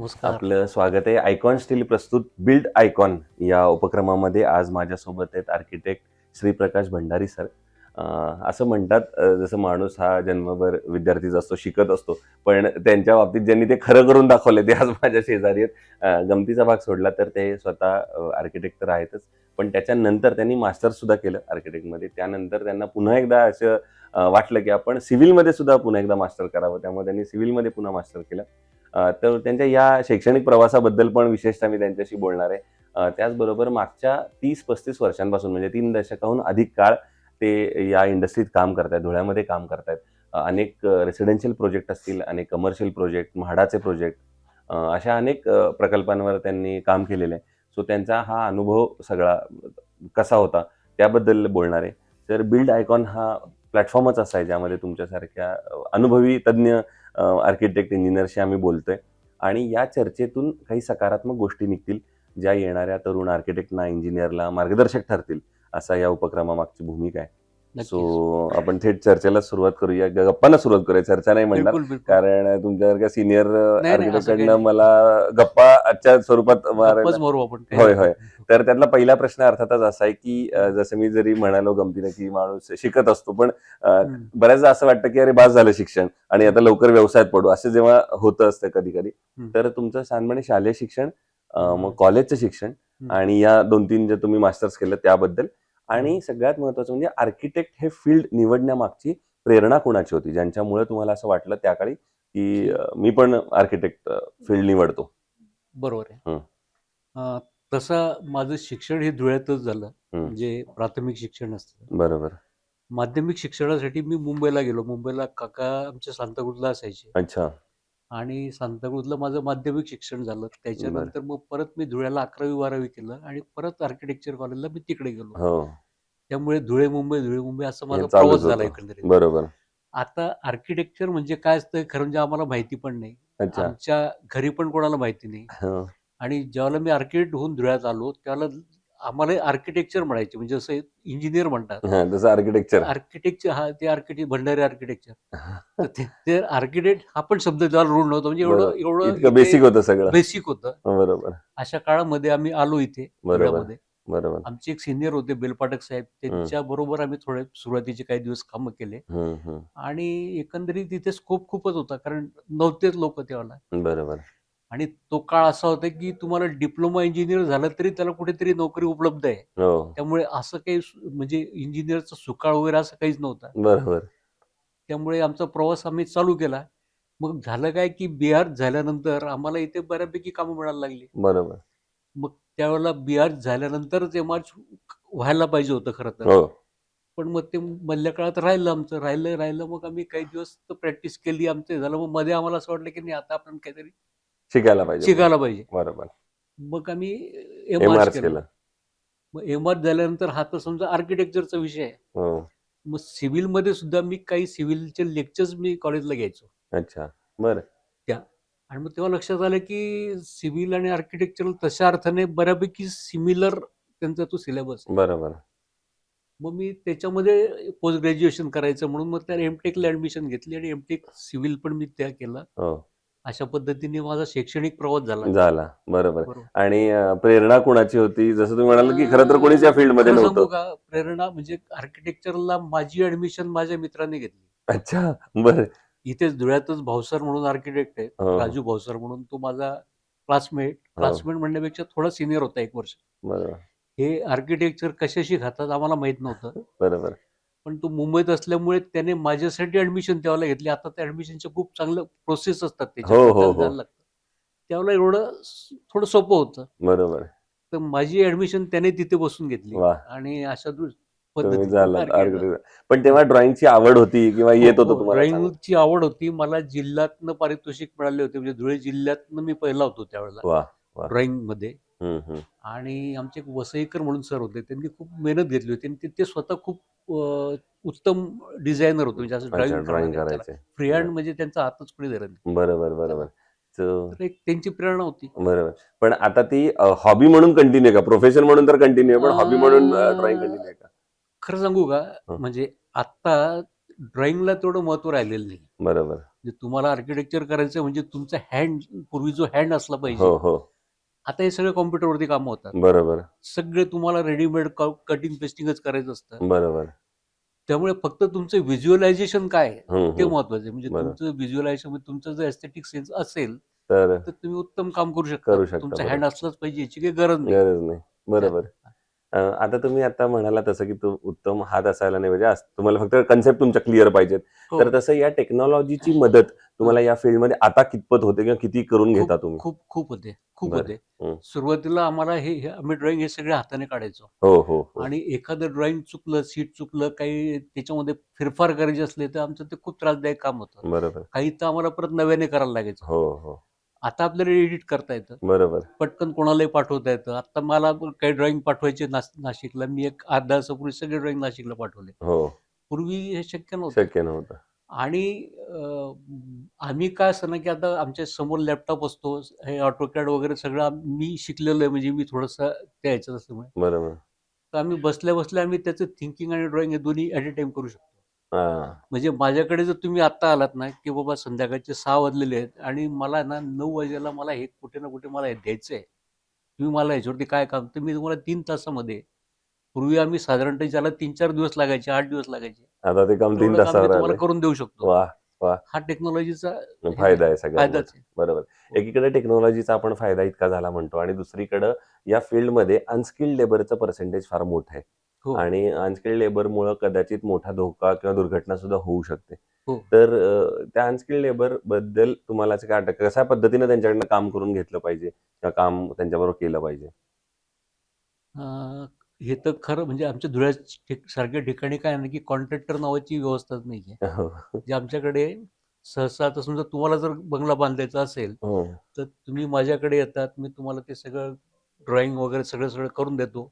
नमस्कार. आपलं स्वागत आहे आयकॉन स्टील प्रस्तुत बिल्ड आयकॉन या उपक्रमामध्ये. आज माझ्यासोबत आहेत आर्किटेक्ट श्रीप्रकाश भंडारी सर. असं म्हणतात जसं माणूस हा जन्मभर विद्यार्थीच असतो, शिकत असतो, पण त्यांच्या बाबतीत ज्यांनी ते खरं करून दाखवले ते आज माझ्या शेजारी आहेत. गमतीचा भाग सोडला तर ते स्वतः आर्किटेक्ट तर आहेतच, पण त्याच्यानंतर त्यांनी मास्टर सुद्धा केलं आर्किटेक्टमध्ये. त्यानंतर त्यांना पुन्हा एकदा असं वाटलं की आपण सिव्हिलमध्ये सुद्धा पुन्हा एकदा मास्टर करावं, त्यामुळे त्यांनी सिव्हिलमध्ये पुन्हा मास्टर केलं. तर त्यांच्या या शैक्षणिक प्रवासाबद्दल पण विशेषतः मी त्यांच्याशी बोलणार आहे. त्याचबरोबर मागच्या 30-35 वर्षांपासून म्हणजे 3 दशकाहून अधिक काळ ते या इंडस्ट्रीत काम करतायत, धुळ्यामध्ये काम करतायत. अनेक रेसिडेन्शियल प्रोजेक्ट असतील, अनेक कमर्शियल प्रोजेक्ट, म्हाडाचे प्रोजेक्ट, अशा अनेक प्रकल्पांवर त्यांनी काम केलेलं आहे. सो त्यांचा हा अनुभव सगळा कसा होता त्याबद्दल बोलणार आहे. तर बिल्ड आयकॉन हा प्लॅटफॉर्मच असा आहे ज्यामध्ये तुमच्यासारख्या अनुभवी तज्ज्ञ आर्किटेक्ट, इंजिनियरशी आम्ही बोलतोय आणि या चर्चेतून काही सकारात्मक गोष्टी निघतील ज्या येणाऱ्या तरुण आर्किटेक्टना, इंजिनियरला मार्गदर्शक ठरतील, असा या उपक्रमामागची भूमिका आहे. सो आपण थेट चर्चेला सुरुवात करूया, गप्पांना सुरुवात करूया, चर्चा नाही म्हणणार, बिलकुल, बिलकुल. कारण तुमच्यासारख्या सिनियर नाही, असं काही आर्किटेक्टकडनं नाही. मला गप्पा आजच्या स्वरूपात मारायला. गप्पाच मारू आपण. होय होय. तर त्यातला पहिला प्रश्न अर्थातच असा आहे की जसं मी जरी म्हणालो गमतीनं की माणूस शिकत असतो, पण बऱ्याचदा असं वाटतं की अरे बास झालं शिक्षण आणि आता लवकर व्यवसायात पडू, असं जेव्हा होतं असतं कधी कधी. तर तुमचं साधारणपणे शालेय शिक्षण, मग कॉलेजचं शिक्षण आणि या 2-3 जे तुम्ही मास्टर्स केलं त्याबद्दल, आणि सगळ्यात महत्वाचं म्हणजे आर्किटेक्ट हे फील्ड निवडण्यामागची प्रेरणा कोणाची होती, ज्यांच्यामुळे तुम्हाला असं वाटलं त्या काळी की मी पण आर्किटेक्ट फील्ड निवडतो. बरोबर आहे. तसं माझं शिक्षण हे धुळ्यातच झालं. म्हणजे प्राथमिक शिक्षण असतं. बरोबर. माध्यमिक शिक्षणासाठी मी मुंबईला गेलो. मुंबईला काका आमच्या सांताक्रूजला असायचे अच्छा. आणि सांताक्रूजला माझं माध्यमिक शिक्षण झालं. त्याच्यानंतर मग परत मी धुळ्याला 11वी-12वी केलं आणि परत आर्किटेक्चर कॉलेजला मी तिकडे गेलो. हो. त्यामुळे धुळे मुंबई असा माझा हे प्रवास चालूच झाला होतं. एकंदरीत. बरोबर. आता आर्किटेक्चर म्हणजे काय असतं खरं म्हणजे आम्हाला माहिती पण नाही. अच्छा. आमच्या घरी पण कोणाला माहिती नाही. हं. आणि ज्यावेळेला मी आर्किटेक्ट होऊन धुळ्यात आलो त्यावेळेला आम्हाला आर्किटेक्चर म्हणायचे, म्हणजे असं इंजिनियर म्हणतात. हां, तसं आर्किटेक्चर. आर्किटेक्चर हा ते आर्किटेक्ट भंडारी आर्किटेक्चर. तर ते आर्किटेक्ट हा पण शब्द त्याला रूढ नव्हता, म्हणजे एवढं बरोबर. एवढं इतकं बेसिक होतं सगळं. बेसिक होतं. बरोबर. अशा काळामध्ये आम्ही आलो इथे बरोबर. धुळ्यामध्ये. बरोबर. आमचे एक सिनियर होते बेलपाटक साहेब, त्यांच्या बरोबर आम्ही थोडे सुरुवातीचे काही दिवस कामं केले आणि एकंदरीत तिथे स्कोप खूपच होता, कारण नव्हतेच लोक त्यावेळेला. बरोबर. आणि तो काळ असा होता की तुम्हाला डिप्लोमा इंजिनियर झालं तरी त्याला कुठेतरी नोकरी उपलब्ध आहे. हो. त्यामुळे असं काही म्हणजे इंजिनियरचा सुकाळ वगैरे असं काहीच नव्हता. बरोबर. त्यामुळे आमचा प्रवास आम्ही चालू केला. मग झालं काय की बिहार झाल्यानंतर आम्हाला इथे बऱ्यापैकी कामं मिळायला लागली. बरोबर. मग त्यावेळेला बिहार झाल्यानंतरच एमार्च व्हायला पाहिजे होतं खरं तर. हो. पण मग ते मधल्या काळात राहिलं आमचं. राहिलं मग आम्ही काही दिवस प्रॅक्टिस केली, आमचं झालं. मग मध्ये आम्हाला असं वाटलं की नाही, आता आपण काहीतरी शिकायला पाहिजे. शिकायला पाहिजे. बरोबर. मग आम्ही एमआर्च केलं. मग एमआर्च झाल्यानंतर हा तर समजा आर्किटेक्चरचा विषय आहे. हो. मग सिव्हिलमध्ये सुद्धा मी काही सिव्हिलचे लेक्चर्स मी कॉलेजला घ्यायचो. अच्छा. बरं. आणि मग तेव्हा लक्षात आलं की सिव्हिल आणि आर्किटेक्चर तशा अर्थाने बऱ्यापैकी सिमिलर त्यांचा तो सिलेबस आहे. बरोबर. मग मी त्याच्यामध्ये पोस्ट ग्रॅज्युएशन करायचं म्हणून मग त्या एमटेकला ऍडमिशन घेतली आणि एमटेक सिव्हिल पण मी त्या केलं. हो. अशा पद्धतीने माझा शैक्षणिक प्रवास झाला. बरोबर. आणि प्रेरणा कोणाची होती, जसं तुम्ही म्हणाल की खरं तर कोणीच या फील्ड मध्ये खरं सांगू नव्हतं. का, प्रेरणा म्हणजे आर्किटेक्चरला माझी ऍडमिशन माझ्या मित्राने घेतली. अच्छा. बरं. इथेच धुळ्यातच भावसर म्हणून आर्किटेक्ट आहे, हो. राजू भावसर म्हणून. तो माझा क्लासमेट म्हणण्यापेक्षा थोडा सिनियर होता 1 वर्ष. बरोबर. हे आर्किटेक्चर कशाशी खातात आम्हाला माहित नव्हतं. बरोबर. पण तो मुंबईत असल्यामुळे त्याने माझ्यासाठी ऍडमिशन त्यावेळेला घेतली. आता त्या ऍडमिशनचे खूप चांगलं प्रोसेस असतात, त्याच्यात जायला लागतं. त्यावेळेला एवढं थोडं सोपं होतं. बरोबर. तर माझी ऍडमिशन त्याने तिथे बसून घेतली आणि अशा पद्धतीने. पण तेव्हा ड्रॉइंगची आवड होती किंवा येत होतं तुम्हाला? ड्रॉइंगची आवड होती. मला जिल्ह्यातनं पारितोषिक मिळाले होते, म्हणजे धुळे जिल्ह्यातनं मी पहिला होतो त्यावेळेला ड्रॉइंग मध्ये. आणि आमचे एक वसईकर म्हणून सर होते, त्यांनी खूप मेहनत घेतली होती आणि ते स्वतः खूप उत्तम डिझायनर होते, म्हणजे असं ड्रॉइंग करायचे. फ्री हँड, म्हणजे त्यांचा हातच कुणी धरत नाही. बरोबर. तर एक त्यांची प्रेरणा होती. बरोबर. पण आता ती हॉबी म्हणून कंटिन्यू का, प्रोफेशन म्हणून तर कंटिन्यू आहे, पण हॉबी म्हणून ड्रॉइंग कंटिन्यू आहे का? खरं सांगू का, म्हणजे आता ड्रॉइंगला तेवढं महत्व राहिलेलं नाही. बरोबर. म्हणजे तुम्हाला आर्किटेक्चर करायचं म्हणजे तुमचा हँड, पूर्वी जो हँड असला पाहिजे, हो हो आता हे सगळे कॉम्प्युटरवरती कामं होतात. बरोबर सगळे तुम्हाला रेडीमेड कटिंग पेस्टिंगच करायचं असतं. बरोबर. त्यामुळे फक्त तुमचं व्हिज्युअलायझेशन काय आहे ते हम्म. महत्वाचं आहे. म्हणजे बरोबर. तुमचं व्हिज्युअलायझेशन, तुमचं जर एस्थेटिक सेन्स असेल तर तर तुम्ही उत्तम काम करू शकता. करू शकता. तुमचा बरोबर. हँड असलाच पाहिजे याची काही गरज नाही. गरज नाही. बरोबर. आता तुम्ही आता म्हणाला तसं की तो उत्तम हात असायला नाही म्हणजे तुम्हाला फक्त कन्सेप्ट तुमच्या क्लिअर पाहिजेत. हो. तर तसं या टेक्नॉलॉजीची मदत तुम्हाला या फील्डमध्ये आता कितपत होते किंवा किती करून घेता खूप तुम्ही? खूप खूप होते, खूप बरं. होते. हं. सुरुवातीला आम्हाला आम्ही ड्रॉइंग हे सगळे हाताने काढायचो. हो हो हो आणि एखादं ड्रॉइंग चुकलं, सीट चुकलं, काही त्याच्यामध्ये फेरफार करायचे असले तर आमचं ते खूप त्रासदायक काम होतं. बरोबर. काही तर आम्हाला परत नव्याने करायला लागायचं. हो हो आता आपल्याला एडिट करता येतं. बरोबर. पटकन कोणालाही पाठवता येतं. आता मला काही ड्रॉइंग पाठवायचे नाशिकला. मी एक 8-10 दिवसापूर्वी सगळे ड्रॉइंग नाशिकला पाठवले. हो. पूर्वी हे शक्य नव्हतं. शक्य नव्हतं. आणि आम्ही काय असतं ना, की आता आमच्या समोर लॅपटॉप असतो. हे AutoCAD वगैरे सगळं मी शिकलेलो आहे, म्हणजे मी थोडंसं त्या ह्याच्यात असल्यामुळे. बरोबर. तर आम्ही बसल्या-बसल्या आम्ही त्याचं थिंकिंग आणि ड्रॉइंग हे दोन्ही ॲट अ टाईम करू शकतो. हां. म्हणजे माझ्याकडे जर तुम्ही आत्ता आलात ना, की बाबा संध्याकाळचे 6 वाजलेले आहेत आणि मला ना 9 वाजेला मला हे कुठे ना कुठे मला हे द्यायचंय. तुम्ही मला ह्याच्यावरती काय काम, तर मी तुम्हाला 3 तासामध्ये, पूर्वी आम्ही साधारणतः ज्याला 3-4 दिवस लागायचे, 8 दिवस लागायचे, आता ते काम 3 तेवढं काम मी तासावर तुम्हाला आलंय. करून देऊ शकतो. वाह! वाह! हा टेक्नॉलॉजीचा फायदा आहे सगळ्यात फायदाच मोठा. आहे. बरोबर. एकीकडे टेक्नॉलॉजीचा आपण फायदा इतका झाला म्हणतो आणि दुसरीकडं या फील्डमध्ये अनस्किल्ड लेबरचं पर्सेंटेज फार मोठं आहे. हो, आणि अनस्किल्ड लेबरमुळं कदाचित मोठा धोका किंवा दुर्घटना सुद्धा होऊ शकते. हो. तर त्या अनस्किल्ड लेबर बद्दल तुम्हाला असं काय वाटतं, कशा पद्धतीने त्यांच्याकडनं काम करून घेतलं पाहिजे किंवा काम त्यांच्याबरोबर केलं पाहिजे? हे तर खरं म्हणजे आमच्या सारख्या ठिकाणी काय आहे ना, की कॉन्ट्रॅक्टर नावाची व्यवस्थाच नाहीये. हो. जे आमच्याकडे सहसा, आता समजा तुम्हाला जर बंगला बांधायचा असेल, हो. तर तुम्ही माझ्याकडे येतात. मी तुम्हाला ते सगळं ड्रॉइंग वगैरे सगळं करून देतो.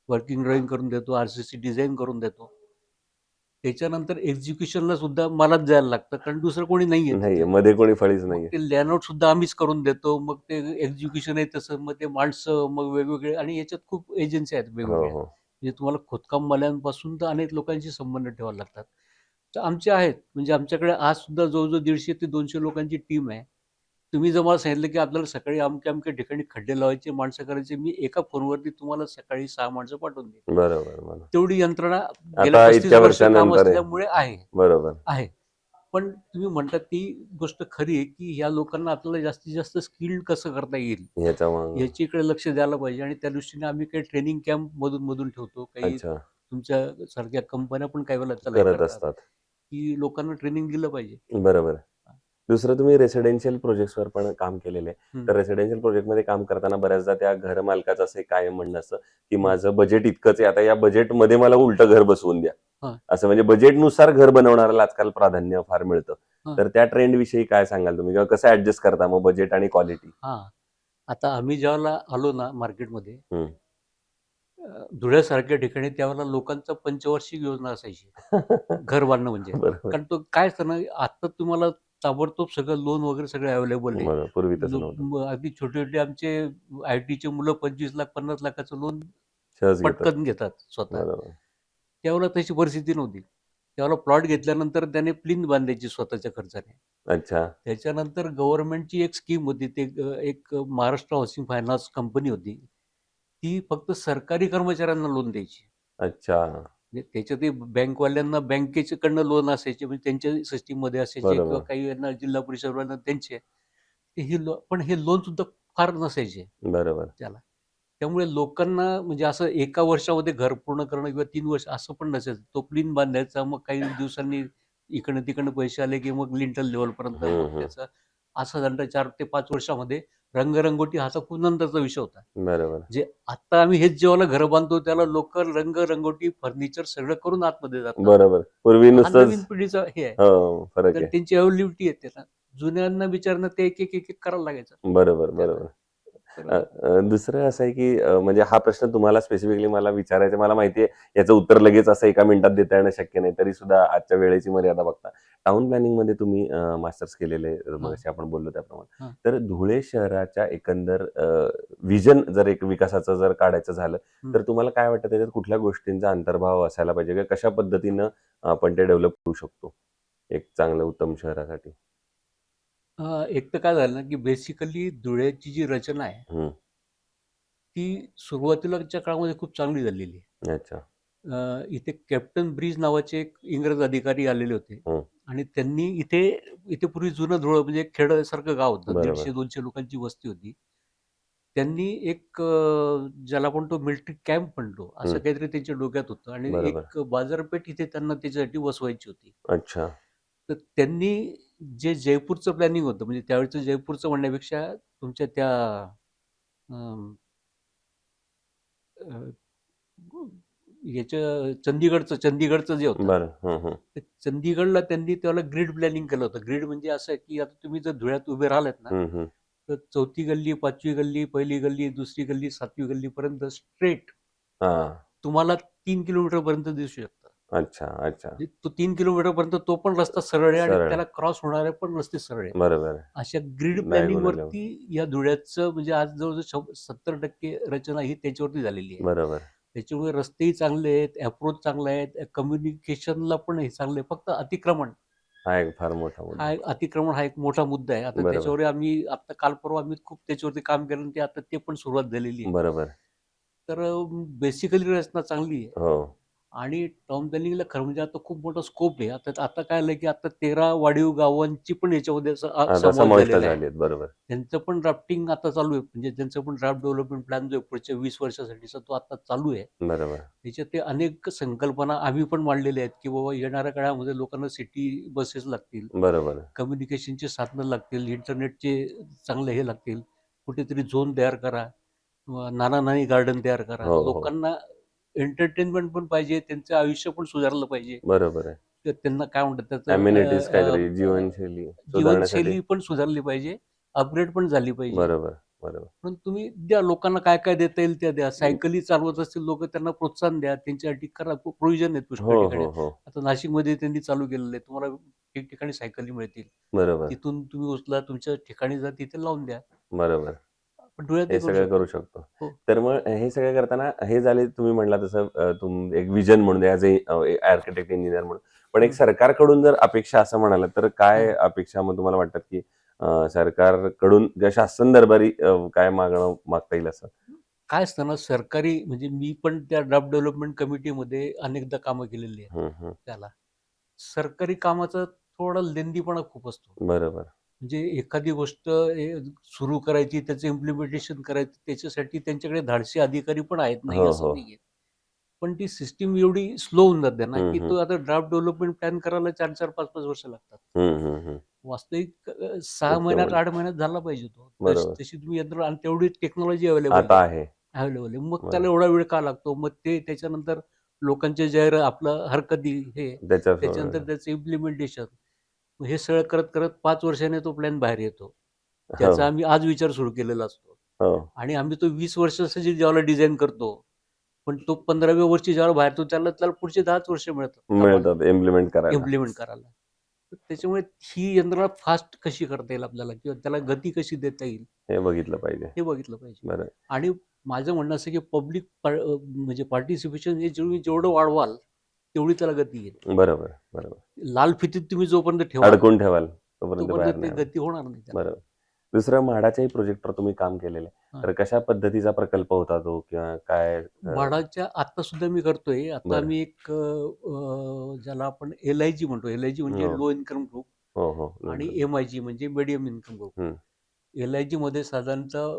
वर्किंग ड्रॉइंग करून देतो, RCC डिझाइन करून देतो. त्याच्यानंतर एक्झिक्युशनला सुद्धा मलाच जायला लागतं, कारण दुसरं कोणी नाहीये नाहीये. तिथे. मध्ये कोणी फळीच मग नाहीये. ते लेआउट सुद्धा आम्हीच करून देतो. मग ते एक्झिक्युशन आहे तसं, मग ते माणसं, मग वेगवेगळे, आणि याच्यात खूप एजन्सी आहेत हो, वेगवेगळ्या. हो. म्हणजे तुम्हाला खोदकामवाल्यांपासून तर अनेक लोकांशी संबंध ठेवावे लागतात. तर आमचे आहेत, म्हणजे आमच्याकडे आज सुद्धा जवळजवळ 150 ते 200 लोकांची टीम आहे. तुम्ही जर मला सांगितलं, की आपल्याला सकाळी अमक्या-अमक्या ठिकाणी खड्डे लावायचे, माणसं करायचे, मी एका फोनवरती तुम्हाला सकाळी 6 माणसं पाठवून देईन. बरोबर, बरोबर. तेवढी यंत्रणा गेल्या आता 35 इतक्या वर्ष काम वर्षानंतर आहे. असल्यामुळे आहे. बरोबर. आहे. पण तुम्ही म्हणतात ती गोष्ट खरी आहे, की ह्या लोकांना आपल्याला जास्तीत जास्त स्किल्ड कसं करता येईल, ह्याच्यामुळे याच्याकडे लक्ष द्यायला पाहिजे. आणि त्या दृष्टीने आम्ही काही ट्रेनिंग कॅम्प मधून ठेवतो. काही अच्छा. तुमच्या सारख्या कंपन्या पण काही वेळेला करत करतात, असतात. की लोकांना ट्रेनिंग दिलं पाहिजे. बरोबर. दुसरं तुम्ही रेसिडेन्शियल प्रोजेक्ट्सवर पण काम केलेलं आहे. हं, तर रेसिडेन्शियल प्रोजेक्टमध्ये काम करताना बऱ्याचदा त्या घर मालकाचं असं कायम म्हणणं असतं, की हं. माझं बजेट इतकंच आहे, आता या बजेटमध्ये मला उलटं घर बसवून द्या. हां. असं म्हणजे बजेटनुसार घर बनवणाऱ्याला आजकाल प्राधान्य फार मिळतं. हां. तर त्या ट्रेंडविषयी काय सांगाल तुम्ही किंवा कसं ॲडजस्ट करता मग बजेट आणि क्वालिटी? हां. आता आम्ही ज्यावेळेला आलो ना मार्केटमध्ये, हं. धुळ्यासारख्या ठिकाणी, त्यावेळेला लोकांचा पंचवार्षिक योजना असायची. घर बांधणं म्हणजे. बरोबर. कारण तो काय असतं ना, आता तुम्हाला ताबडतोब सगळं लोन वगैरे सगळं अवेलेबल आहे. बरोबर. पूर्वी तसं नव्हतं. अगदी छोटे-छोटे आमचे IT चे मुलं 25 लाख, 50 लाखाचं लोन सहज घेतात. पटकन घेतात स्वतः. बरोबर. त्यावेळेला तशी परिस्थिती नव्हती. त्यावेळेला प्लॉट घेतल्यानंतर त्याने प्लिंथ बांधायची स्वतःच्या खर्चाने. अच्छा. त्याच्यानंतर गव्हर्नमेंटची एक स्कीम होती. एक महाराष्ट्र हाऊसिंग फायनान्स कंपनी होती. ती फक्त सरकारी कर्मचाऱ्यांना लोन द्यायची. अच्छा. म्हणजे त्याच्यातही बँकवाल्यांना बँकेच्याकडनं लोन असायचे, म्हणजे त्यांच्या सिस्टीममध्ये असायचे, किंवा बरोबर. काही यांना जिल्हा परिषदवाल्यांना त्यांचे. ते पण हे लोन सुद्धा फार नसायचे बरोबर. त्याला. त्यामुळे लोकांना म्हणजे असं एका वर्षामध्ये घर पूर्ण करणं किंवा 3 वर्ष असं पण नसायचं. तो प्लिन बांधायचा, मग काही दिवसांनी इकडनं-तिकडनं पैसे आले, की मग लिंटल लेव्हलपर्यंत, हं, मग हं. त्याचा असा धंदा 4 ते 5 वर्षामध्ये. रंगरंगोटी हा तर खूप नंतरचा विषय होता. बरोबर. जे आता आम्ही हेच जेव्हा घरं बांधतो, त्याला लोकं रंगरंगोटी, फर्निचर सगळं करून आतमध्ये जातात. बरोबर. पूर्वी हा नुसतंच नवीन पिढीचा हे आहे. हो, फरक तर आहे. त्यांची अवेलेबिलिटी आहे त्याला. जुन्यांना बिचाऱ्यांना ते एक करायला लागायचं बरोबर, त्याला. बरोबर. दुसरं असं आहे की म्हणजे हा प्रश्न तुम्हाला स्पेसिफिकली मला विचारायचा, मला माहिती आहे याचं उत्तर लगेच असं एका मिनिटात देता येणं शक्य नाही, तरी सुद्धा आजच्या वेळेची मर्यादा बघता टाउन प्लॅनिंग मध्ये तुम्ही मास्टर्स केलेले, मग आपण बोललो त्याप्रमाणे, तर धुळे शहराच्या एकंदर विजन जर एक विकासाचं जर काढायचं झालं तर तुम्हाला काय वाटतं त्याच्यात कुठल्या गोष्टींचा अंतर्भाव असायला पाहिजे, की कशा पद्धतीनं आपण ते डेव्हलप करू शकतो एक चांगलं उत्तम शहरासाठी? एक तर काय झालं ना, की बेसिकली धुळ्याची जी रचना आहे ती सुरुवातीलाच्या काळामध्ये खूप चांगली झालेली आहे. अच्छा. इथे कॅप्टन ब्रिज नावाचे एक इंग्रज अधिकारी आलेले होते आणि त्यांनी इथे इथे पूर्वी जुनं धुळं म्हणजे एक खेड्यासारखं गाव होतं, बरोबर. 150-200 लोकांची वस्ती होती. त्यांनी एक ज्याला आपण तो मिलिटरी कॅम्प म्हणतो असं काहीतरी त्यांच्या डोक्यात होतं आणि एक बाजारपेठ इथे त्यांना त्याच्यासाठी वसवायची होती. अच्छा. तर त्यांनी जे जयपूरचं प्लॅनिंग होतं, म्हणजे त्यावेळेचं जयपूरचं म्हणण्यापेक्षा तुमच्या त्या अं, अ, याच्या चंदीगडचं जे होतं, बरं. ते चंदीगडला त्यांनी त्याला ग्रीड प्लॅनिंग केलं होतं. ग्रीड म्हणजे असं आहे की आता तुम्ही जर धुळ्यात उभे राहिलात ना, तर 4थी गल्ली, 5वी गल्ली, 1ली गल्ली, 2री गल्ली, 7वी गल्लीपर्यंत स्ट्रेट तुम्हाला 3 किलोमीटर पर्यंत दिसू शकतं. अच्छा. म्हणजे तो 3 किलोमीटर पर्यंत तो पण रस्ता सरळ आहे आणि त्याला क्रॉस होणारे पण रस्ते सरळ आहे. बरोबर. अशा ग्रीड प्लॅनिंग वरती या धुळ्याचं म्हणजे आज जवळजवळ 70% रचना ही त्याच्यावरती झालेली आहे. बरोबर. त्याच्यामुळे रस्तेही चांगले आहेत, अप्रोच चांगला आहेत, कम्युनिकेशनला पण हे चांगलं आहे. फक्त अतिक्रमण हा एक फार मोठा मुद्दा. अतिक्रमण हा एक मोठा मुद्दा आहे. आता त्याच्यावर आम्ही आता काल परवा आम्ही खूप त्याच्यावरती काम केलं आणि ते पण सुरुवात झालेली आहे. बरोबर. तर बेसिकली रचना चांगली आहे. हो. आणि टाउन प्लॅनिंगला खरं म्हणजे आता खूप मोठा स्कोप आहे. आता काय आलंय की आता 13 वाढीव गावांची पण याच्यामध्ये समावेश झालेला आहे. बरोबर. त्यांचं पण ड्राफ्टिंग आता चालू आहे. म्हणजे त्यांचं पण ड्राफ्ट डेव्हलपमेंट प्लॅन जो आहे पुढच्या 20 वर्षासाठीचा तो आता चालू आहे. बरोबर. त्याच्यात ते अनेक संकल्पना आम्ही पण मांडलेल्या आहेत, की बाबा येणाऱ्या काळामध्ये लोकांना सिटी बसेस लागतील, बरोबर. कम्युनिकेशनची साधनं लागतील, इंटरनेटचे चांगले हे लागतील, कुठेतरी झोन तयार करा, नाना-नानी गार्डन तयार करा. लोकांना एंटरटेनमेंट पण पाहिजे, त्यांचं आयुष्य पण सुधारलं पाहिजे. बरोबर आहे. तर त्यांना काय म्हणतात त्याचं अम्युनिटीज काहीतरी जीवनशैली पण सुधारली पाहिजे, अपग्रेड पण झाली पाहिजे. बरोबर. पण तुम्ही द्या लोकांना काय काय देता येईल त्या द्या. सायकली चालवत असतील लोक त्यांना प्रोत्साहन द्या, त्यांच्यासाठी करा. प्रोव्हिजन आहेत पुष्कळ ठिकाणी. आता नाशिकमध्ये त्यांनी चालू केलेलं आहे. तुम्हाला ठिकठिकाणी सायकली मिळतील. बरोबर. तिथून तुम्ही उचला, तुमच्या ठिकाणी जा, तिथे लावून द्या. बरोबर. पण धुळ्यात हे सगळं करू शकतो. तर मग हे सगळं करताना हे झाले तुम्ही म्हणला तसं एक विजन म्हणून ऍज ए आर्किटेक्ट इंजिनियर म्हणून, पण एक सरकारकडून जर अपेक्षा असं म्हणाला तर काय अपेक्षा मग तुम्हाला वाटतात की सरकारकडून शासन दरबारी काय मागता येईल असं? काय असतं ना, सरकारी म्हणजे मी पण त्या ड्राफ्ट डेव्हलपमेंट कमिटीमध्ये अनेकदा कामं केलेली आहेत त्याला. सरकारी कामाचा थोडा लेंदीपणा खूप असतो. बरोबर. म्हणजे एखादी गोष्ट सुरू करायची, त्याचं इम्प्लिमेंटेशन करायचं, त्याच्यासाठी त्यांच्याकडे धाडसी अधिकारी पण आहेत, नाही असं नाहीये. पण ती सिस्टीम एवढी स्लो होऊन जाते ना, की तो आता ड्राफ्ट डेव्हलपमेंट प्लॅन करायला 4-4, 5-5 वर्ष लागतात. वास्तविक 6 महिन्यात 8 महिन्यात झाला पाहिजे तो. तशी तुम्ही यंत्र आणि तेवढी टेक्नॉलॉजी अवेलेबल आहे. मग त्याला एवढा वेळ का लागतो? मग ते त्याच्यानंतर लोकांचे जाहीर आपलं हरकती हे त्याच्यानंतर त्याचं इम्प्लिमेंटेशन, हे सगळं करत करत 5 वर्षाने तो प्लॅन बाहेर येतो. त्याचा आम्ही आज विचार सुरू केलेला असतो आणि आम्ही तो 20 वर्षासाठी जेव्हा डिझाईन करतो, पण तो 15व्या वर्षी जेव्हा बाहेर तो त्याला पुढचे 10च वर्ष मिळतात इम्प्लिमेंट करायला. त्याच्यामुळे ही यंत्रणा फास्ट कशी करता येईल आपल्याला किंवा त्याला गती कशी देता येईल हे बघितलं पाहिजे. आणि माझं म्हणणं असं की पब्लिक म्हणजे पार्टिसिपेशन हे जेवढं वाढवाल तेवढी त्याला गती येईल. बरोबर. लाल फितीत तुम्ही जोपर्यंत अडकून ठेवाल तोपर्यंत गती होणार नाही. बरोबर. दुसरं म्हाडाच्याही प्रोजेक्टवर तुम्ही काम केलेलं आहे, तर कशा पद्धतीचा प्रकल्प होता तो किंवा काय? म्हाडाच्या आता सुद्धा मी करतोय. आता मी एक ज्याला आपण LIG म्हणतो, LIG म्हणजे लो इन्कम ग्रुप आणि MIG म्हणजे मिडियम इन्कम ग्रुप. LIG मध्ये साधारणतः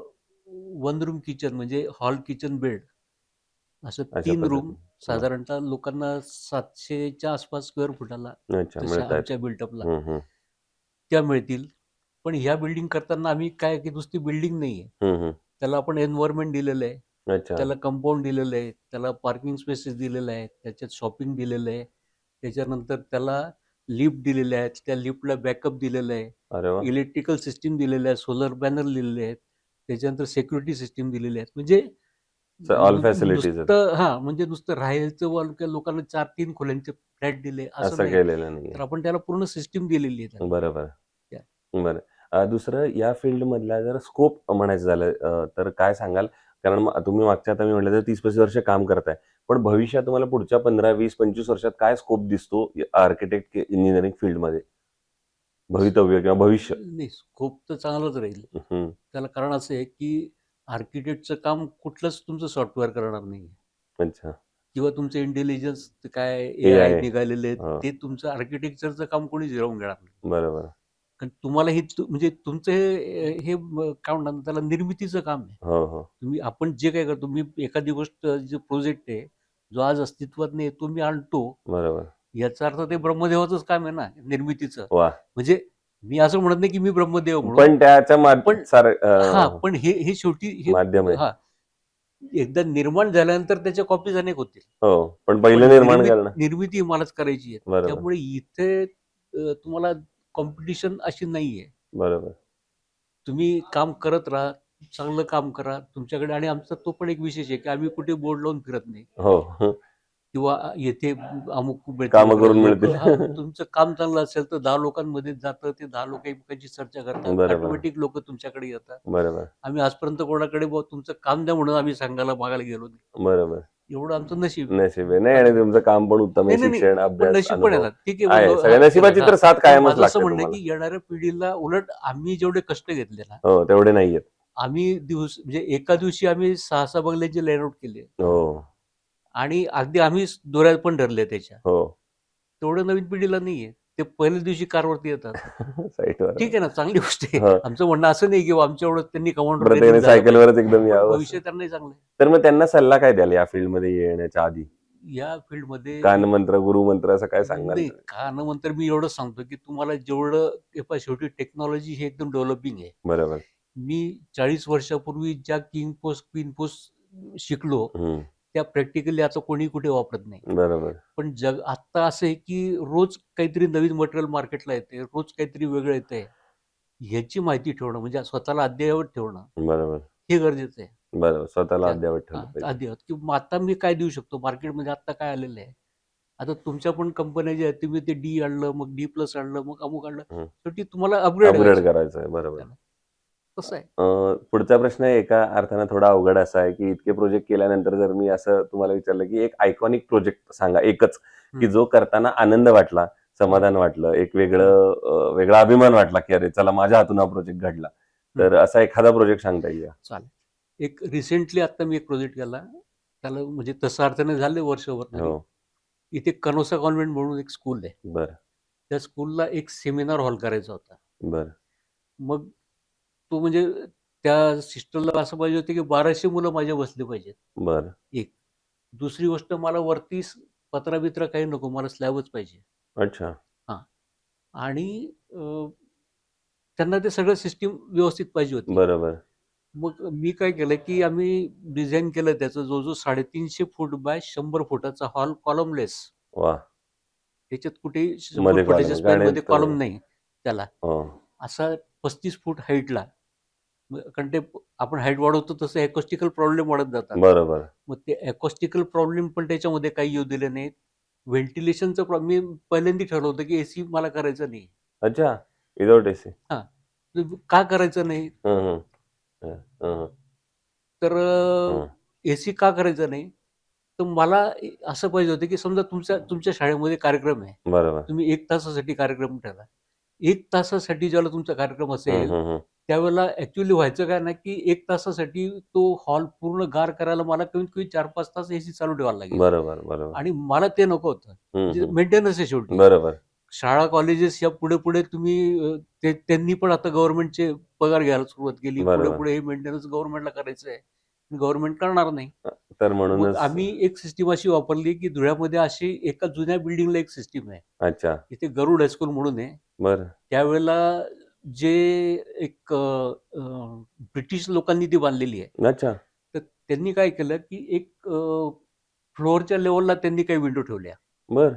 1 रूम किचन म्हणजे हॉल किचन बेड असं 3 रूम साधारणतः लोकांना 700च्या आसपास स्क्वेअर फुटाला आमच्या बिल्टअपला त्या मिळतील. पण ह्या बिल्डिंग करताना आम्ही काय की नुसती बिल्डिंग नाहीये, त्याला आपण एन्व्हायरमेंट दिलेलं आहे, त्याला कंपाऊंड दिलेलं आहे, त्याला पार्किंग स्पेसेस दिलेलं आहे, त्याच्यात शॉपिंग दिलेलं आहे, त्याच्यानंतर त्याला लिफ्ट दिलेले आहेत, त्या लिफ्टला बॅकअप दिलेलं आहे, इलेक्ट्रिकल सिस्टीम दिलेलं आहे, सोलर पॅनल दिलेले आहेत, त्याच्यानंतर सेक्युरिटी सिस्टीम दिलेली आहेत. म्हणजे ऑल फॅसिलिटीज नुसतं म्हणजे नुसतं राहायचं लोकांना 4-3 खोल्यांचे फ्लॅट दिले असं असं नाही. केलेलं नाही. तर आपण त्याला पूर्ण सिस्टीम दिलेली आहे. बरोबर. त्या. बरं. दुसरं या फील्ड मधला जर स्कोप म्हणायचं झालं तर काय सांगाल? कारण तुम्ही मागच्या आता मी म्हटलं तर 30-35 वर्ष काम करताय. पण भविष्यात तुम्हाला पुढच्या 15, 20, 25 वर्षात काय स्कोप दिसतो आर्किटेक्ट इंजिनिअरिंग फील्डमध्ये? भवितव्य किंवा भविष्य? नाही, स्कोप तर चांगलाच राहील. हं. त्याला कारण असं आहे की आर्किटेक्टचं काम कुठलंच तुमचं सॉफ्टवेअर करणार नाही अच्छा. किंवा तुमचं इंटेलिजन्स काय AI. AI निघालेले आहेत, हो. ते तुमचं आर्किटेक्चरचं काम कोणी जिरवून घेणार नाही. बरोबर. कारण तुम्हाला म्हणजे तुमचं हे काय म्हणतात त्याला निर्मितीचं काम आहे. हो, हो. आपण जे काय करतो, मी एखादी गोष्ट जो प्रोजेक्ट आहे, जो आज अस्तित्वात नाही तो मी आणतो. बरोबर. याचा अर्थ ते ब्रह्मदेवाचंच काम आहे ना, निर्मितीचं. वाह! म्हणजे मी असं म्हणत नाही की मी ब्रह्मदेव म्हणून. पण त्याच्या पण हे शेवटी माध्यम आहे. एकदा निर्माण झाल्यानंतर त्याच्या कॉपीज अनेक होतील. हो, पण पहिलं निर्माण करणं. निर्मिती मलाच करायची आहे. बरोबर. त्यामुळे इथे तुम्हाला कॉम्पिटिशन अशी नाहीये. बरोबर. तुम्ही काम करत राहा, चांगलं काम करा तुमच्याकडे. आणि आमचा तो पण एक विशेष आहे की आम्ही कुठे बोर्ड लावून फिरत नाही हो. किंवा येथे अमुक कामं करून मिळतील. तुमचं काम चांगलं असेल तर 10 लोकांमध्ये जातं, ते 10 लोक एकमेकांची चर्चा करतात, बरोबर. ऑटोमॅटिक लोक तुमच्याकडे येतात. बरोबर. आम्ही आजपर्यंत कोणाकडे तुमचं काम द्या म्हणून आम्ही सांगायला मागायला गेलो नाही. बरोबर. एवढं आमचं नशीब आहे. नाही, आणि तुमचं काम पण उत्तम आहे. शिक्षण, अभ्यास, नशीब पण अनुभव. येतात. ठीक आहे. सगळ्या नशिबाची तर साथ कायमच माझं असं लागते म्हणणं आहे तुम्हाला. की येणाऱ्या पिढीला उलट आम्ही जेवढे कष्ट घेतले ना, हो, तेवढे नाहीयेत. आम्ही म्हणजे एका दिवशी आम्ही 6-6 बंगल्यांचे लेआउट केले हो. आणि अगदी आम्ही दोऱ्या पण धरल्या त्याच्या. हो. तेवढं नवीन पिढीला नाहीये. ते पहिल्या दिवशी कारवरती येतात. साईटवर. ठीक आहे ना, चांगली गोष्ट आहे. हो. आमचं म्हणणं असं नाही की आमच्या एवढं त्यांनी कमांड प्रत्येकाने सायकलवरच एकदम यावं. भविष्य त्यांनाही चांगलं आहे. तर मग त्यांना सल्ला काय द्याल या फील्डमध्ये येण्याच्या आधी? या फील्डमध्ये कानमंत्र, गुरुमंत्र असं काय सांगाल? नाही, कानमंत्र मी एवढंच सांगतो की तुम्हाला जेवढं शेवटी टेक्नॉलॉजी हे एकदम डेव्हलपिंग आहे. बरोबर. मी 40 वर्षापूर्वी ज्या किंग पोस्ट, क्वीन पोस्ट शिकलो त्या प्रॅक्टिकली आता कोणी कुठे वापरत नाही. बरोबर. पण जग आता असं आहे की रोज काहीतरी नवीन मटेरियल मार्केटला येते, रोज काहीतरी वेगळं येतंय. ह्याची माहिती ठेवणं म्हणजे स्वतःला अद्ययावत ठेवणं, बरोबर, हे गरजेचं आहे. बरोबर. स्वतःला अद्ययावत ठेवलं पाहिजे. अद्ययावत की आता मी काय देऊ शकतो मार्केटमध्ये, आता काय आलेलं आहे. आता तुमच्या पण कंपन्या ज्या आहेत, तुम्ही ते डी आणलं, मग D+ आणलं, मग अमुक आणलं, शेवटी तुम्हाला अपग्रेड करायचं आहे. बरोबर. कसं आहे. पुढचा प्रश्न एका अर्थानं थोडा अवघड असा आहे की इतके प्रोजेक्ट केल्यानंतर जर मी असं तुम्हाला विचारलं की एक आयकॉनिक प्रोजेक्ट सांगा, एकच, की जो करताना आनंद वाटला, समाधान वाटलं, एक वेगळा अभिमान वाटला की अरे चला माझ्या हातून हा प्रोजेक्ट घडला, तर असा एखादा प्रोजेक्ट सांगता येईल? चालेल. एक रिसेंटली आता मी एक प्रोजेक्ट केला, त्याला म्हणजे तसं अर्थाने झाले वर्षभर. इथे कनोसा कॉन्व्हेंट म्हणून एक स्कूल आहे. बरं. त्या स्कूलला एक सेमिनार हॉल करायचा होता. बरं. मग तो म्हणजे त्या सिस्टरला असं पाहिजे होतं की 1200 मुलं माझ्या बसले पाहिजेत. बरं. एक दुसरी गोष्ट, मला वरती पत्रा काही नको, मला स्लॅबच पाहिजे. अच्छा. आणि त्यांना ते सगळं सिस्टीम व्यवस्थित पाहिजे होती. बरोबर. मग मी काय केलं की आम्ही डिझाईन केलं त्याचं, जो 350 फूट बाय 100 फुटाचा हॉल, कॉलमलेस. वा. त्याच्यात कुठे 100 फुटाच्या स्पॅनमध्ये कॉलम नाही त्याला. असा 35 फूट हाईटला, कारण ते आपण हाईट वाढवतो तसं अकॉस्टिकल प्रॉब्लेम वाढत जातात. बरोबर. मग ते अकॉस्टिकल प्रॉब्लेम पण त्याच्यामध्ये काही येऊ दिले नाहीत. व्हेंटिलेशनचं प्रॉब्लेम, मी पहिल्यांदा ठरवलं होतं की AC मला करायचं नाही. अच्छा, विदाउट AC. का करायचं नाही? तर AC का करायचं नाही? तर मला असं पाहिजे होतं की समजा तुमच्या शाळेमध्ये कार्यक्रम आहे, बरोबर, तुम्ही 1 तासासाठी कार्यक्रम ठेवला. 1 तासासाठी ज्यावेळेला तुमचा कार्यक्रम असेल त्यावेळेला ऍक्च्युअली व्हायचं काय ना की 1 तासासाठी तो हॉल पूर्ण गार करायला मला कमीत कमी 4-5 तास AC चालू ठेवायला लागेल. बरोबर. आणि मला ते नको होतं. म्हणजे मेंटेनन्स आहे शेवटी. बरोबर. शाळा कॉलेजेस या पुढे तुम्ही त्यांनी पण आता गव्हर्नमेंटचे पगार घ्यायला सुरुवात केली. पुढे हे मेंटेनन्स गव्हर्नमेंटला करायचं आहे, गव्हर्नमेंट करणार नाही. तर म्हणून आम्ही एक सिस्टीम अशी वापरली की धुळ्यामध्ये अशी एका जुन्या बिल्डिंगला एक सिस्टीम आहे. अच्छा. इथे गरुड हायस्कूल म्हणून आहे. बरं. त्यावेळेला जे एक ब्रिटिश लोकांनी ती बांधलेली आहे. अच्छा. तर त्यांनी काय केलं की एक फ्लोअरच्या लेवलला त्यांनी काही विंडो ठेवल्या. बरं.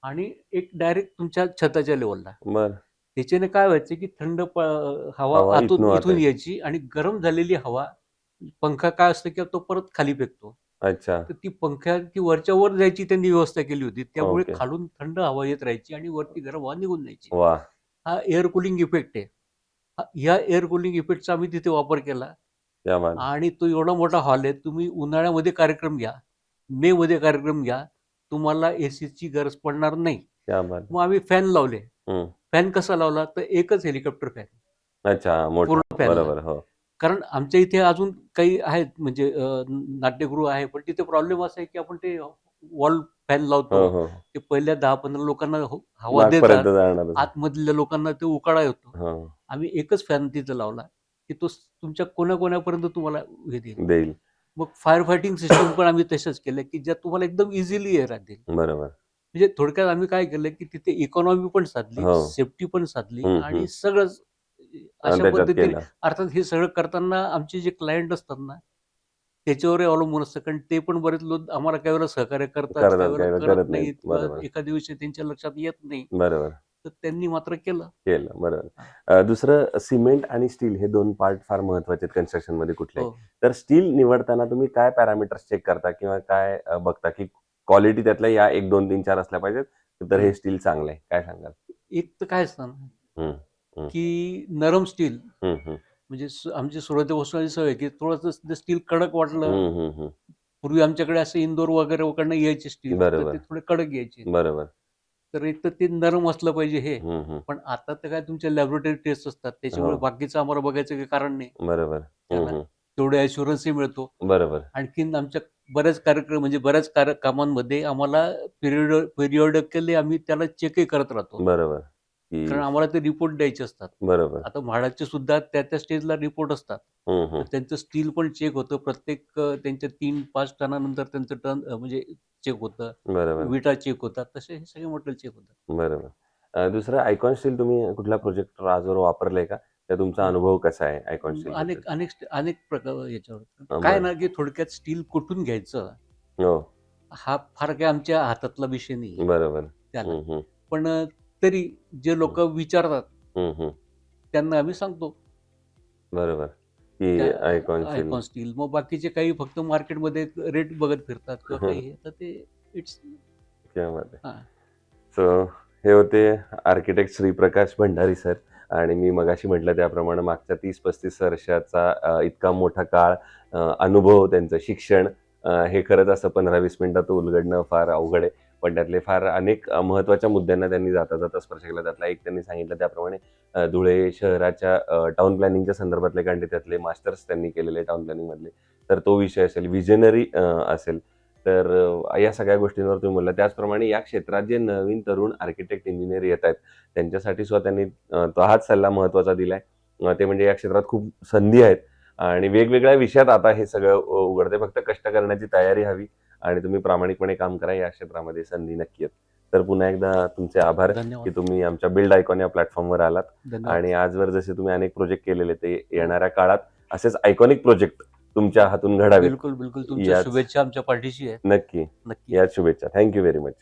आणि एक डायरेक्ट तुमच्या छताच्या लेवलला. बरं. त्याच्याने काय व्हायचं की थंड हवा हवा इथून आत यायची आणि गरम झालेली हवा, पंखा काय असतं की तो परत खाली फेकतो. अच्छा. तर ती पंख्याची वरच्या वर जायची त्यांनी व्यवस्था केली होती. त्यामुळे ओके. खालून थंड हवा येत राहायची आणि वरती गरम हवा निघून जायची. वाह! हा एअर कूलिंग इफेक्ट आहे. ह्या एअर कूलिंग इफेक्टचा आम्ही तिथे वापर केला क्या बात है! आणि तो एवढा मोठा हॉल आहे. तुम्ही उन्हाळ्यामध्ये कार्यक्रम घ्या, मे मध्ये कार्यक्रम घ्या, तुम्हाला एसीची गरज पडणार नाही. क्या बात है! मग आम्ही फॅन लावले. हं. फॅन कसा लावला तर एकच हेलिकॉप्टर फॅन, अच्छा, मोठा. पूर्ण फॅनला. बरोबर. हो. कारण आमच्या इथे अजून काही आहेत म्हणजे नाट्यगृह आहे, पण तिथे प्रॉब्लेम असा आहे की आपण ते वॉल फॅन हो, लावतो. हो. ते पहिल्या 10-15 लोकांना हवा मागपर्यंत देतात, जाणारच. आतमधल्या लोकांना ते उकाडा येतो. हो. आम्ही एकच फॅन तिथं लावला की तो तुमच्या कोण्याकोण्यापर्यंत तुम्हाला हे देईल. देईल. मग फायर फायटिंग सिस्टम पण आम्ही तशाच केल्या की ज्या तुम्हाला एकदम इझिली एअर राहतील. बरोबर. म्हणजे थोडक्यात आम्ही काय केलं की तिथे इकॉनॉमी पण साधली, हो. सेफ्टी पण साधली हं, आणि हं. सगळंच अशा त्याच्यात पद्धतीने. केलं. अर्थात हे सगळं करताना आमचे जे क्लायंट असतात ना, त्याच्यावरही अवलंबून असतं. कारण ते पण बरेच लोक आम्हाला काही वेळेला सहकार्य करतात, काही करतात, वेळेला काही करत करत नाहीत नाहीत. किंवा बरोबर. एखाद्या दिवशी त्यांच्या लक्षात येत नाही. बरोबर. तर त्यांनी मात्र केलं. केलं. बरोबर. दुसरं सिमेंट आणि स्टील हे 2 पार्ट फार महत्त्वाचे आहेत कन्स्ट्रक्शनमध्ये कुठल्याही. हो. तर स्टील निवडताना तुम्ही काय पॅरामीटर्स चेक करता किंवा काय बघता की क्वालिटी त्यातल्या या 1, 2, 3, 4 असल्या पाहिजेत, तर हे स्टील चांगलं आहे. काय सांगाल? एक तर काय असतं ना, हं, हं. की नरम स्टील हं, हं. म्हणजे आमची सुरुवातीपासून सवय आहे की थोडंसं स्टील कडक वाटलं. हं, हं, हं. पूर्वी आमच्याकडे असं इंदोर वगैरे कडनं यायचे स्टील, तर बरोबर. ते थोडे कडक यायचे. बरोबर. तर एक तर ते नरम असलं पाहिजे हे. हं, हं. पण आता तर काय तुमच्या लॅबोरेटरी टेस्ट असतात, त्याच्यामुळे हो. बाकीचं आम्हाला बघायचं काही कारण नाही. बरोबर. हं, त्याला हं. तेवढे ॲश्युरन्सही मिळतो. बरोबर. आणखीन आमच्या बऱ्याच कार्यक्रम म्हणजे बऱ्याच कामांमध्ये आम्हाला पिरियॉडिकली आम्ही त्याला चेकही करत राहतो. बरोबर. की कारण आम्हाला ते रिपोर्ट द्यायचे असतात. बरोबर. आता म्हाडाचे सुद्धा त्या स्टेजला रिपोर्ट असतात. हं, तर हं. त्यांचं स्टील पण चेक होतं. प्रत्येक त्यांच्या 3-5 टनानंतर त्यांचं म्हणजे चेक होतं. बरोबर. विटा चेक होतात. तसे हे सगळे मटेरियल चेक होतात. बरोबर. दुसरं आयकॉन स्टील तुम्ही कुठल्या प्रोजेक्टवर आजवर वापरलंय का? तर तुमचा अनुभव कसा आहे आयकॉन स्टील बद्दल? अनेक प्रकार याच्यावर. काय बरं. ना, की थोडक्यात स्टील कुठून घ्यायचं, हो. हा फार काही आमच्या हातातला विषय नाही बरोबर. त्याला. हं, हं. पण तरी जे लोकं विचारतात, हं, हं. त्यांना आम्ही सांगतो. बरोबर. की त्या आयकॉन स्टील. Icon steel. मग बाकीचे काही फक्त मार्केटमध्ये रेट बघत फिरतात किंवा हं. काही, तर ते इट्स क्या बात है. हां. सो हे होते आर्किटेक्ट श्रीप्रकाश भंडारी सर आणि मी मगाशी म्हटलं त्याप्रमाणे मागच्या 30-35 वर्षाचा इतका मोठा काळ, अनुभव, त्यांचं शिक्षण, हे खरंच असं 15-20 मिनिटात उलगडणं फार अवघड आहे. पण त्यातले फार अनेक महत्त्वाच्या मुद्द्यांना त्यांनी जाता स्पर्श केला. त्यातला एक त्यांनी सांगितलं त्याप्रमाणे धुळे शहराच्या टाउन प्लॅनिंगच्या संदर्भातले, कारण त्यातले मास्टर्स त्यांनी केलेले टाउन प्लॅनिंगमधले. तर तो विषय असेल, विजनरी असेल. तर या सगळ्या गोष्टींवर तुम्ही बोलला. त्याचप्रमाणे या क्षेत्रात जे नवीन तरुण आर्किटेक्ट, इंजिनियर येत आहेत, त्यांच्यासाठी सुद्धा त्यांनी हाच सल्ला महत्त्वाचा दिलाय. ते म्हणजे या क्षेत्रात खूप संधी आहेत आणि वेगवेगळ्या विषयात आता हे सगळं उघडते. फक्त कष्ट करण्याची तयारी हवी आणि तुम्ही प्रामाणिकपणे काम करा. या क्षेत्रामध्ये संधी नक्की आहेत. तर पुन्हा एकदा तुमचे आभार की धन्यवाद. तुम्ही आमच्या बिल्ड आयकॉन या प्लॅटफॉर्मवर आलात धन्यवाद. आणि आजवर जसे तुम्ही अनेक प्रोजेक्ट केलेले, ते येणाऱ्या काळात असेच आयकॉनिक प्रोजेक्ट तुमच्या हातून घडावेत. बिलकुल. तुमच्या शुभेच्छा आमच्या पाठीशी आहेत. नक्की. नक्की. याच शुभेच्छा. Thank you very much.